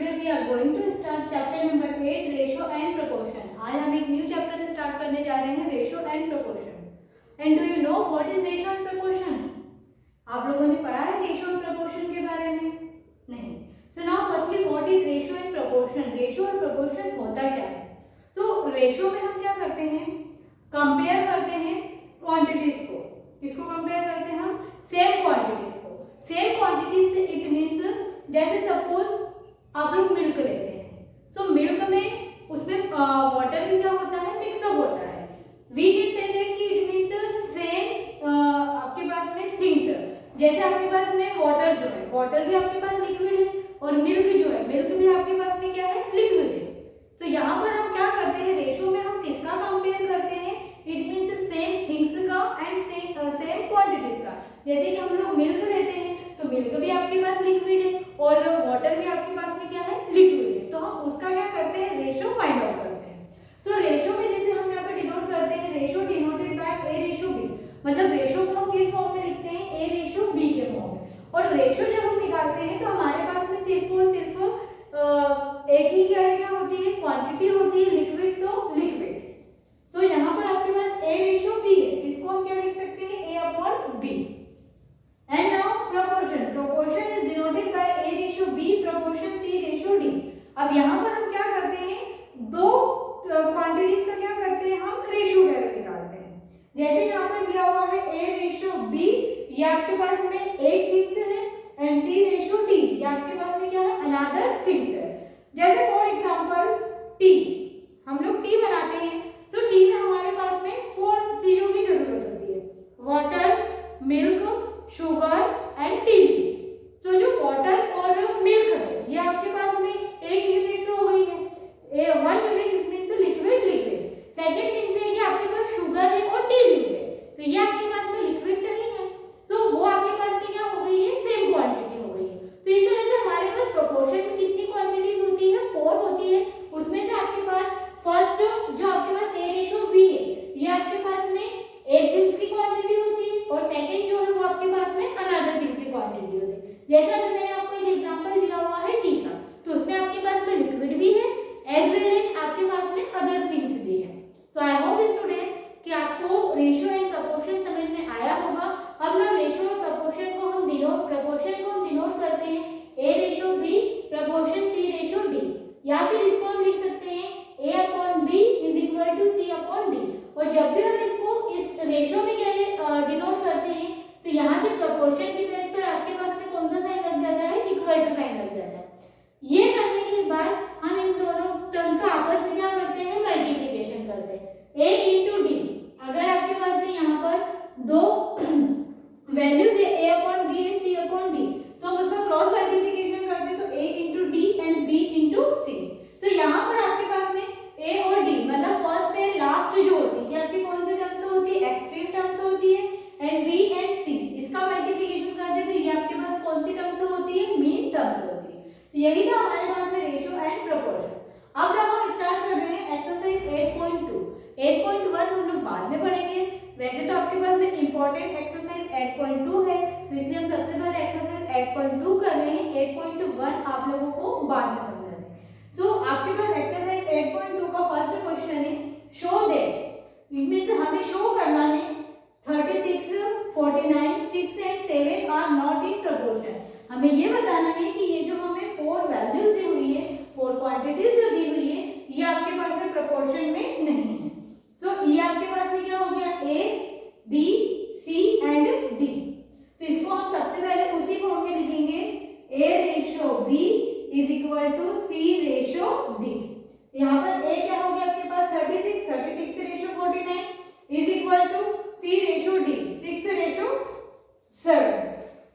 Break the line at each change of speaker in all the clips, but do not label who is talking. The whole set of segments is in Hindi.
Today we are going to start chapter number 8 ratio and proportion. आज हम एक न्यू चैप्टर स्टार्ट करने जा रहे हैं ratio and proportion. And do you know what is ratio and proportion? आप लोगों ने पढ़ा है रेशियो एंड प्रोपोर्शन के बारे में? नहीं. So now firstly what is ratio and proportion? Ratio और प्रोपोर्शन होता क्या है? तो रेशियो में हम क्या करते हैं? कंपेयर करते हैं क्वांटिटीज को. किसको कंपेयर करते हैं हम? सेम क्वांटिटीज को. सेम क्वांटिटीज से इट मीन्स जैसे सपोज आप लोग मिल्क लेते हैं, तो मिल्क में उसमें वाटर भी क्या होता है? मिक्सअप होता है. वी कैन से दैट कि इट मीन्स सेम आपके पास में थिंग्स. जैसे आपके पास में वाटर जो है, वाटर भी आपके पास लिक्विड है, और मिल्क जो है, मिल्क भी आपके पास में क्या है? लिक्विड है. तो यहाँ पर हम क्या करते हैं? रेशियो में हम किसका कंपेयर करते हैं? इट मीन्स सेम थिंग्स का एंड सेम क्वांटिटीज का. जैसे कि हम लोग मिल्क लेते हैं, तो मिल्क भी आपके पास लिक्विड है और वाटर भी आपके पास में क्या है? लिक्विड है. तो हम उसका क्या करते हैं? रेशियो फाइंड आउट करते हैं. सो रेशियो में जैसे हम यहाँ पे डिनोट करते हैं, ratio denoted by A ratio B. मतलब रेशियो को हम किस फॉर्म में लिखते हैं? ए रेशियो बी के फॉर्म में. और रेशियो जब हम निकालते हैं तो हमारे पास में सिर्फ और सिर्फ एक ही क्या होती है? क्वांटिटी होती है. लिक्विड तो लिक्विड. तो यहाँ पर आपके पास ए रेशियो बी है, इसको हम क्या लिख सकते हैं? A upon B. And now proportion. Proportion is denoted by A ratio B, proportion C ratio D. अब यहाँ पर हम क्या करते हैं? दो क्वांटिटीज का क्या करते हैं? हम रेशियो निकालते हैं. जैसे यहाँ पर दिया हुआ है A रेशियो B, ये आपके पास में एक थिंग्स है, एंड C रेशियो D, ये आपके पास में क्या है? अनदर थिंग्स है. जैसे फॉर एग्जांपल टी, हम लोग टी बनाते हैं, तो टी में हमारे पास में 4 चीजों की जरूरत होती है. Water, milk, sugar and T. तो जो वाटर और मिल्क है, ये आपके पास में एक यूनिट से हो गई है. 1 unit it means liquid liquid. Second thing है कि आपके पास शुगर है और टी लीव्स है, तो ये आपके पास में लिक्विड नहीं है, सो वो आपके पास में क्या हो गई है? सेम क्वांटिटी हो गई है. तो इस तरह से हमारे पास प्रोपोर्शन में कितनी क्वांटिटीज होती है? 4 होती है. उसमें से आपके पास फर्स्ट जो आपके पास ए रेशियो बी है, ये आपके पास में एक थिंग्स की क्वांटिटी होती है, और सेकंड जो है वो आपके पास में अनदर थिंग्स की क्वांटिटी होती है. जैसा कि मैंने आपको एक एग्जांपल दिया हुआ है टी का, तो उसमें आपके पास में लिक्विड भी है एज वेल एज आपके पास में अदर थिंग्स भी है. सो आई होप स्टूडेंट्स कि आपको रेशियो एंड प्रोपोर्शन समझ में आया होगा. अब ना रेशियो और प्रोपोर्शन को हम डिनोट करते हैं A ratio B, proportion C ratio D, या फिर इसको हम लिख सकते हैं A upon B is equal to C upon D. और जब भी हम इसको इस रेशियो में क्या डिनोट करते हैं, तो यहाँ से प्रोपोर्शन की प्लेस पर आपके पास में कौन सा साइन लग जाता है? इक्वल टू साइन लग जाता है. ये करने के बाद हम इन दोनों टर्म्स का आपस में क्या करते हैं? मल्टीप्लिकेशन करते हैं. a इंटू डी, अगर आपके पास में यहाँ पर दो वैल्यूज है a upon B and c upon D, तो हम उसका क्रॉस मल्टीप्लिकेशन करते हैं, तो a into D and b into C. तो यहाँ पर आपके पास में a और d मतलब फर्स्ट एंड लास्ट जो होती है, ये आपकी कौन सी टर्म्स होती है? एक्सट्रीम टर्म्स होती है. एंड b एंड c, इसका मल्टीप्लिकेशन करते हैं, तो ये आपके पास कौन सी टर्म्स होती है? मीन टर्म्स होती है. तो यही था हमारे पास में रेशियो एंड प्रोपोर्शन. अब जब हम स्टार्ट कर रहे हैं एक्सरसाइज 8.2. 8.1 हम लोग बाद में पढ़ेंगे. वैसे तो आपके पास में इंपॉर्टेंट एक्सरसाइज 8.2 है, तो इसलिए हम सबसे पहले एक्सरसाइज 8.2 कर रहे हैं. 8.1 आप लोगों को बाद में समझा देंगे. सो आपके पास एक्सरसाइज 8.2 का फर्स्ट क्वेश्चन है शो दैट. इट मींस हमें शो करना है 36, 49, 6 and 7 are not in proportion. हमें ये बताना है कि ये जो हमें 4 वैल्यूज दी हुई है, 4 क्वांटिटीज जो दी हुई है, ये आपके पास में प्रोपोर्शन में नहीं है. सो ये आपके पास में क्या हो गया? A, B, C and D. तो इसको हम सबसे पहले उसी फॉर्म में लिखेंगे. A ratio B is equal to C ratio D. यहाँ पर ए क्या हो गया आपके पास? 36 ratio 49 is equal to C ratio D 6 ratio 7.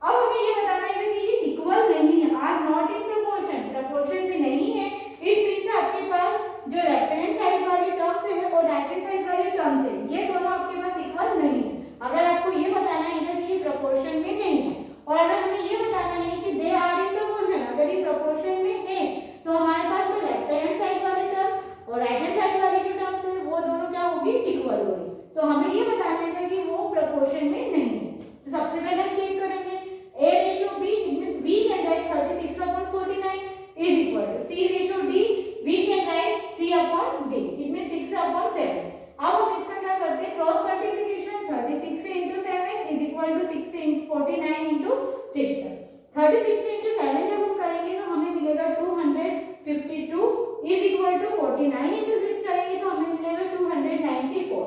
अब हमें ये बताना है कि ये इक्वल नहीं है, are not in proportion, proportion में नहीं है. इट मींस आपके पास जो लेफ्ट हैंड साइड वाली टर्म्स है और राइट हैंड साइड वाली टर्म्स है, ये दोनों आपके पास इक्वल नहीं है. अगर आपको ये बताना है ना कि ये प्रोपोर्शन में नहीं है, और अगर हमें ये बताना है कि दे आर इन प्रोपोर्शन, अगर ये प्रोपोर्शन में है, तो हमारे पास जो लेफ्ट हैंड साइड वाली टर्म और राइट हैंड साइड वाली जो टर्म्स है वो दोनों क्या होगी? इक्वल होगी. तो हमें ये बताना है कि वो प्रोपोर्शन में नहीं है. तो सबसे पहले हम चेक करेंगे a ratio b, it means b can write 36 upon 49 is equal to equal to 49 into 6। 36 into 7 जब हम करेंगे तो हमें मिलेगा 252 इज इक्वल टू 49 इंटू 6 करेंगे तो हमें मिलेगा 294।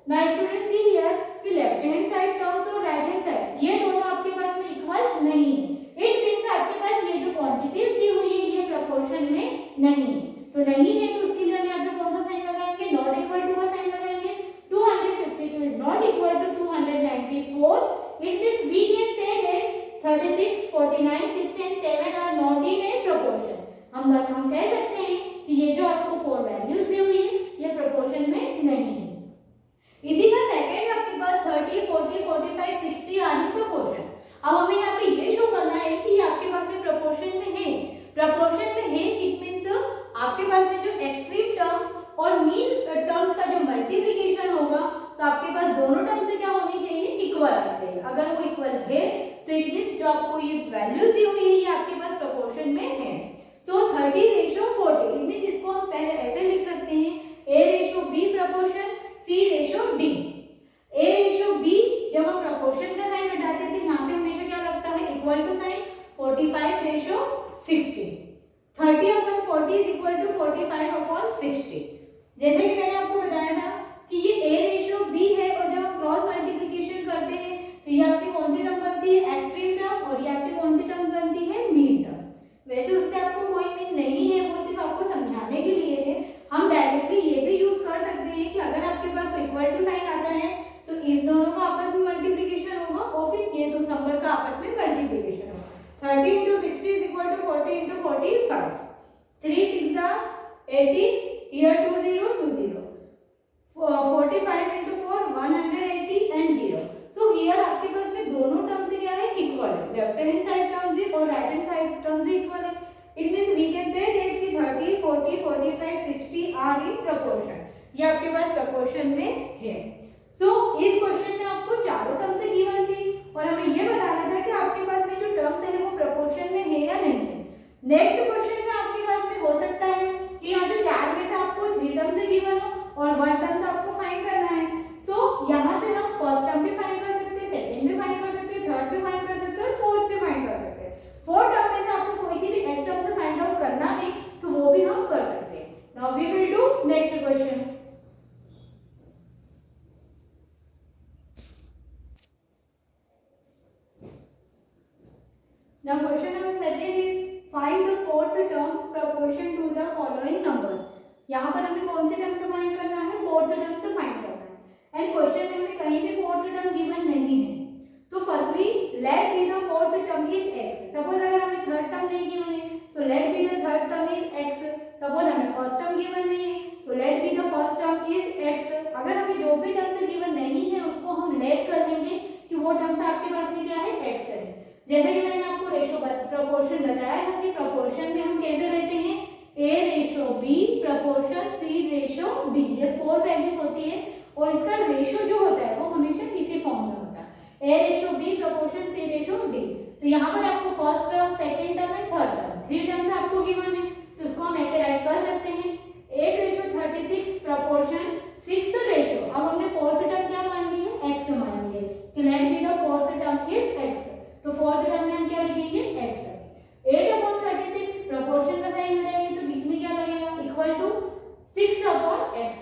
नाउ स्टूडेंट सी हियर कि लेफ्ट हैंड साइड टर्म्स और राइट हैंड साइड ये दोनों आपके पास में इक्वल नहीं है। इट मींस आपके पास ये जो क्वांटिटीज दी हुई है ये प्रोपोर्शन में नहीं है। तो नहीं है तो उसके लिए हम यहाँ पे कौन सा साइन लगाएंगे, नॉट इक्वल टू का साइन लगाएंगे। 252 is not equal to 294। It means we can say that 36, 49, 6 and 7 are not in a proportion. हम कह सकते हैं कि ये जो आपको 4 वैल्यूज दी हुई है ये प्रोपोर्शन में नहीं है। इसी का सेकंड आपके पास 30, 40, 45, 60 आर इन प्रोपोर्शन। अब हमें यहाँ पे ये शो करना है कि ये आपके पास में प्रोपोर्शन में है। प्रोपोर्शन में है इट मींस आपके पास में जो एक्सट्रीम टर्म और मीन टर्म्स का जो मल्टीप्लिकेशन होगा तो आपके पास दोनों टर्म से क्या होनी चाहिए, इक्वल आनी चाहिए। अगर वो इक्वल है तो इट मींस जो आपको ये वैल्यूज दी हुई है ये आपके पास प्रोपोर्शन में है। सो 30:40 इट मींस इसको हम पहले ऐसे लिख सकते हैं A/B प्रोपोर्शन C/D। A/B जब हम प्रोपोर्शन का साइन हटाते हैं तो यहाँ पे हमेशा क्या लगता है, इक्वल टू साइन। 45:60 30/40 इज इक्वल टू 45/60। जैसे कि मैंने आपको बताया था कि ये A/B है और जब हम क्रॉस मल्टीप्लिकेशन करते हैं तो ये आपकी कौन सी टर्म बनती है, एक्सट्रीम टर्म, और ये आपकी कौन सी टर्म बनती है, मीन टर्म। वैसे उससे आपको कोई मीन नहीं है, वो सिर्फ आपको समझाने के लिए है। हम डायरेक्टली ये भी यूज कर सकते हैं कि अगर आपके पास इक्वल टू साइन आता है तो इस दोनों का आपस में मल्टीप्लिकेशन होगा और फिर ये दो नंबर का आपस में मल्टीप्लिकेशन होगा। 30 into 60 is equal to 40 into 45. 3 6 are 18. Here 20 20. 45 into 4 180 and 0. So here आपके पास में दोनों टर्म से क्या है, इक्वल है। लेफ्ट हैंड साइड टर्म भी और राइट हैंड साइड टर्म भी इक्वल है। It means we can say that कि 30 40 45 60 आर इन प्रोपोर्शन। ये आपके पास प्रोपोर्शन में है। सो इस क्वेश्चन में आपको चारों टर्म से गिवन थी और हमें ये बताना था कि आपके पास में जो टर्म्स है वो प्रोपोर्शन में है या नहीं है। नेक्स्ट क्वेश्चन में आपके पास में हो सकता है कि यहाँ पे 4 में से आपको 3 टर्म से गिवन हो और 1 टर्म से आपको फाइंड करना है। सो यहाँ से हम फर्स्ट टर्म भी फाइंड कर सकते हैं, सेकंड भी फाइंड कर सकते हैं, थर्ड भी फाइंड कर सकते हैं और फोर्थ भी फाइंड कर सकते हैं। फोर्थ टर्म में से आपको कोई सी भी एक टर्म से फाइंड आउट करना है तो वो भी हम कर सकते हैं। Now we will do next question. Now question number 7 is find the fourth term proportion to the following number। यहाँ पर हमें कौन से टर्म से फाइंड करना है, फोर्थ टर्म से फाइंड करना है। एंड क्वेश्चन में हमें कहीं भी फोर्थ टर्म गिवन नहीं है। तो firstly let be the fourth term is x। Suppose अगर हमें थर्ड टर्म नहीं गिवन है तो let be the third term is x। Suppose हमें फर्स्ट टर्म गिवन नहीं है तो let be the first term is x। अगर हमें जो भी टर्म से गिवन नहीं है उसको हम लेट कर देंगे कि वो टर्म से आपके पास में क्या है, x है। जैसे कि मैंने आपको रेशो प्रोपोर्शन बताया था कि प्रोपोर्शन में हम कैसे लेते हैं, A/B प्रोपोर्शन C/D। ये 4 वैल्यूज होती है और इसका रेशो जो होता है वो हमेशा इसी फॉर्म में होता है, A/B प्रोपोर्शन C/D। तो यहाँ पर आपको first term, second term and third term 3 terms आपको गिवन है तो उसको हम ऐसे राइट कर सकते हैं 8:36 प्रोपोर्शन 6 रेशो। अब हमने फोर्थ टर्म क्या मान ली है, x मान ली है कि let be the fourth term is x। तो फोर्थ टर्म में हम क्या लिखेंगे, x। 8/36 प्रोपोर्शन का साइन हटाएंगे तो बीच में क्या लगेगा, इक्वल टू 6/x।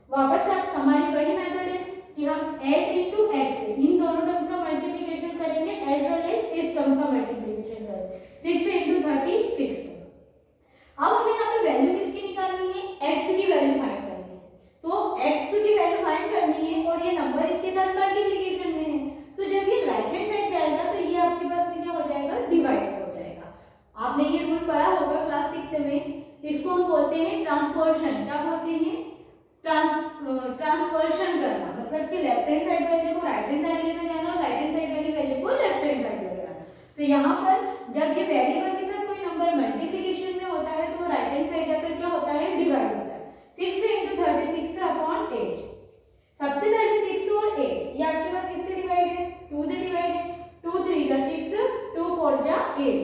वापस आप हमारी वही मेथड है कि हम 8 into x इन दोनों टर्म्स का मल्टीप्लिकेशन करेंगे एज वेल एज इस टर्म का मल्टीप्लिकेशन करेंगे 6 into 36। अब हमें यहाँ पे वैल्यू किसकी निकालनी है, x की वैल्यू फाइंड करनी है। तो x की वैल्यू फाइंड करनी है और ये नंबर इसके साथ मल्टीप्लिकेशन में है तो जब ये राइट हैंड साइड जाएगा तो ये आपके पास में क्या हो जाएगा, डिवाइड हो जाएगा। आपने ये रूल पढ़ा होगा क्लास 6 में। इसको हम बोलते हैं ट्रांसपोर्शन। क्या बोलते हैं, ट्रांसवर्शन करना। मतलब कि लेफ्ट हैंड साइड वैल्यू को राइट हैंड साइड लेकर जाना और राइट हैंड साइड वाली वैल्यू को लेफ्ट हैंड साइड लेकर जाना। तो यहाँ पर जब ये वेरिएबल के साथ कोई नंबर मल्टीप्लिकेशन में होता है तो राइट हैंड साइड जाकर क्या होता है, डिवाइड होता है। 6 into 36/8। सबसे पहले 6 और 8 ये आपके पास किससे डिवाइड है, 2 से डिवाइड है। 2 3 जा 6, 2 4 जा 8।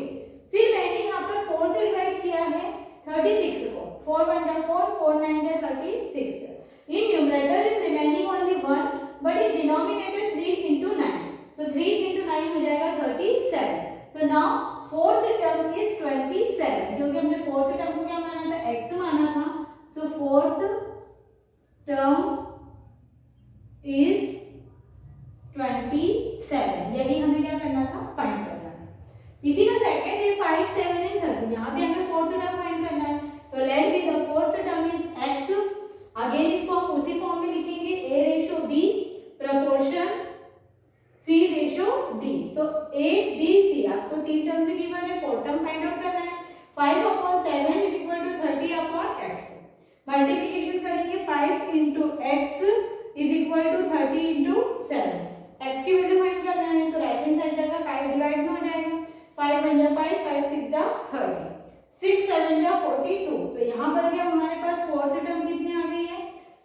फिर मैंने यहाँ पर 4 से डिवाइड किया है 36 को। 4 1 जा 4, 4 9 जा 36। In numerator is remaining only 1 but in denominator 3 into 9। So 3 into 9 हो जाएगा 37. So now fourth term is 27, क्योंकि हमने fourth term को क्या माना था, x माना था. So fourth term is 27. यही हमें क्या करना था, फाइंड करना है. इसी का सेकंड है 5, 7 एंड 30. यहाँ भी हमें फोर्थ टर्म फाइंड करना है. So let be the fourth term is x. Again इसको हम उसी फॉर्म में लिखेंगे, a ratio b proportion c ratio d. So a b c आपको तीन टर्म से गिवन है, फोर्थ टर्म फाइंड आउट करना है. 5/7 is equal to 30/x. Multiplication करेंगे, 5 into x is equal to 30 into 7. x की वैल्यू फाइंड करना है, तो राइट हैंड साइड जाएगा 5 डिवाइड में हो जाएगा. 5 1 जा 5, 5 6 जा 30, 6 7 जा 42. तो यहाँ पर भी हमारे पास फोर्थ टर्म कितनी आ गई है,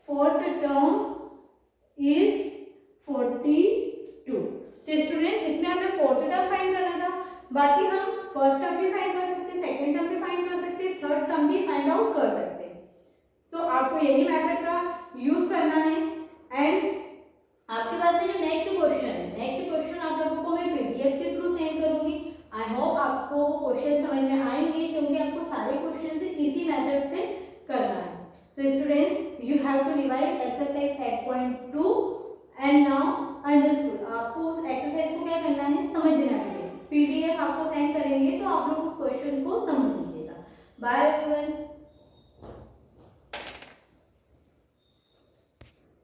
फोर्थ टर्म इज 42. तो स्टूडेंट इसमें हमें फोर्थ टर्म फाइंड करना था. बाकी हम फर्स्ट टर्म भी फाइंड कर सकते हैं, सेकेंड टर्म भी फाइंड कर सकते हैं, थर्ड टर्म भी फाइंड आउट कर सकते हैं. सो आपको यही मेथड का यूज करना है. एंड आपके पास में जो नेक्स्ट क्वेश्चन है, नेक्स्ट क्वेश्चन आप लोगों को मैं पीडीएफ के थ्रू सेंड करूंगी. आई होप आपको वो क्वेश्चन समझ में आएंगे, क्योंकि आपको सारे क्वेश्चन इसी मेथड से करना है. So student you have to revise exercise 8.2 and now understood. आपको उस एक्सरसाइज को क्या करना है, समझना है. पीडीएफ आपको सेंड करेंगे तो आप लोग उस क्वेश्चन को समझ लीजिएगा. Bye everyone.